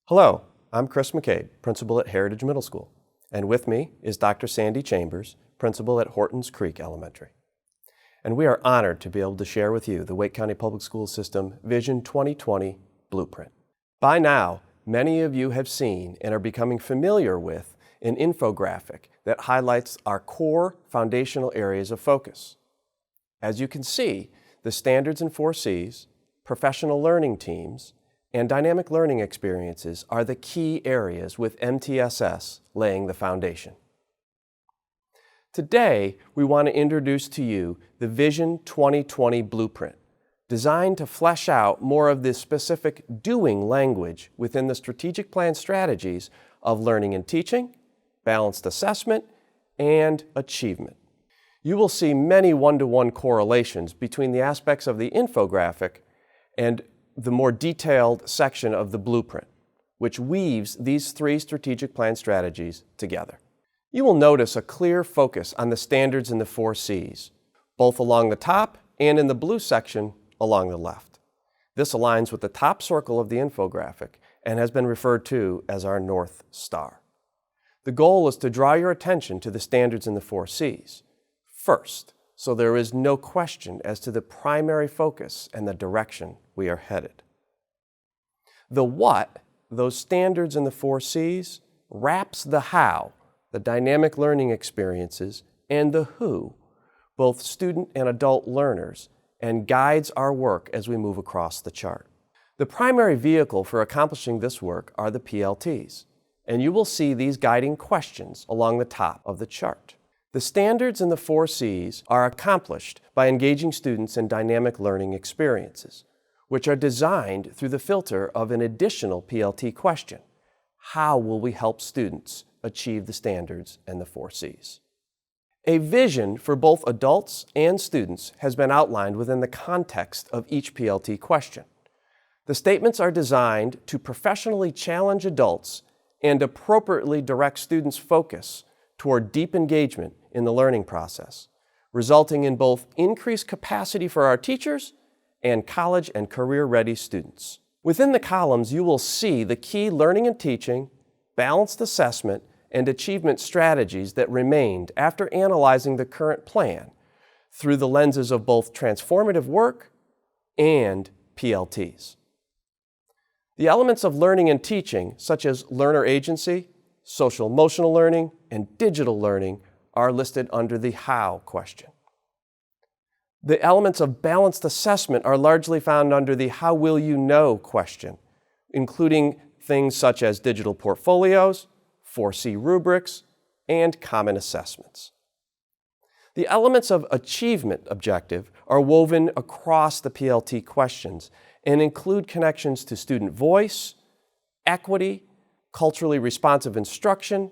Hello, I'm Chris McCabe, principal at Heritage Middle School, and with me is Dr. Sandy Chambers, principal at Hortons Creek Elementary. And we are honored to be able to share with you the Wake County Public School System Vision 2020 Blueprint. By now, many of you have seen and are becoming familiar with an infographic that highlights our core foundational areas of focus. As you can see, the standards and 4 Cs, professional learning teams, and dynamic learning experiences are the key areas with MTSS laying the foundation. Today, we want to introduce to you the Vision 2020 Blueprint, designed to flesh out more of the specific doing language within the strategic plan strategies of learning and teaching, balanced assessment, and achievement. You will see many one-to-one correlations between the aspects of the infographic and the more detailed section of the blueprint, which weaves these 3 strategic plan strategies together. You will notice a clear focus on the standards in the 4 Cs, both along the top and in the blue section along the left. This aligns with the top circle of the infographic and has been referred to as our North Star. The goal is to draw your attention to the standards in the 4 Cs first, so there is no question as to the primary focus and the direction we are headed. The what, those standards in the 4 Cs, wraps the how, the dynamic learning experiences, and the who, both student and adult learners, and guides our work as we move across the chart. The primary vehicle for accomplishing this work are the PLTs, and you will see these guiding questions along the top of the chart. The standards in the 4 Cs are accomplished by engaging students in dynamic learning experiences, which are designed through the filter of an additional PLT question. How will we help students achieve the standards and the 4 Cs? A vision for both adults and students has been outlined within the context of each PLT question. The statements are designed to professionally challenge adults and appropriately direct students' focus toward deep engagement in the learning process, resulting in both increased capacity for our teachers and college and career-ready students. Within the columns, you will see the key learning and teaching, balanced assessment, and achievement strategies that remained after analyzing the current plan through the lenses of both transformative work and PLTs. The elements of learning and teaching, such as learner agency, social-emotional learning, and digital learning, are listed under the how question. The elements of balanced assessment are largely found under the how will you know question, including things such as digital portfolios, 4C rubrics, and common assessments. The elements of achievement objective are woven across the PLT questions and include connections to student voice, equity, culturally responsive instruction,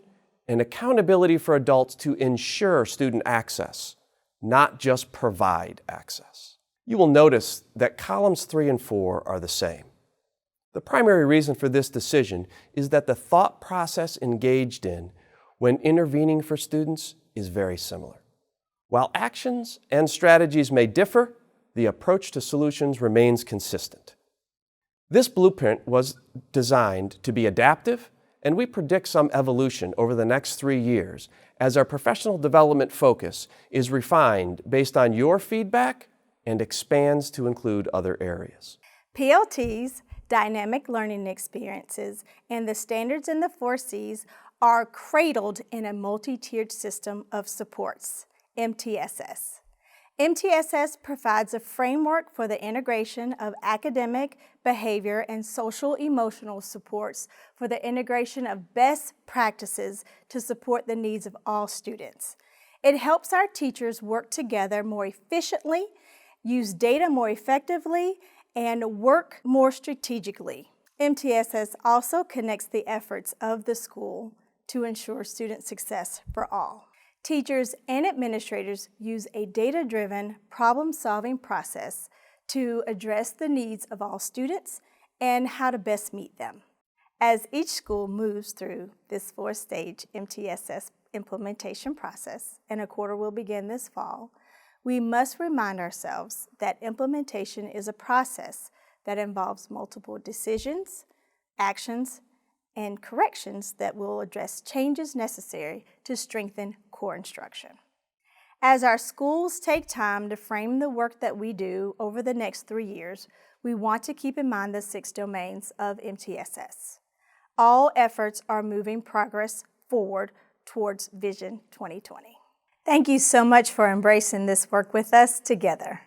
and accountability for adults to ensure student access, not just provide access. You will notice that columns 3 and 4 are the same. The primary reason for this decision is that the thought process engaged in when intervening for students is very similar. While actions and strategies may differ, the approach to solutions remains consistent. This blueprint was designed to be adaptive, and we predict some evolution over the next 3 years as our professional development focus is refined based on your feedback and expands to include other areas. PLTs, dynamic learning experiences, and the standards in the 4 Cs are cradled in a multi-tiered system of supports, MTSS. MTSS provides a framework for the integration of academic, behavior, and social-emotional supports for the integration of best practices to support the needs of all students. It helps our teachers work together more efficiently, use data more effectively, and work more strategically. MTSS also connects the efforts of the school to ensure student success for all. Teachers and administrators use a data-driven problem-solving process to address the needs of all students and how to best meet them. As each school moves through this 4-stage MTSS implementation process, and a quarter will begin this fall, we must remind ourselves that implementation is a process that involves multiple decisions, actions, and corrections that will address changes necessary to strengthen core instruction. As our schools take time to frame the work that we do over the next 3 years, we want to keep in mind the 6 domains of MTSS. All efforts are moving progress forward towards Vision 2020. Thank you so much for embracing this work with us together.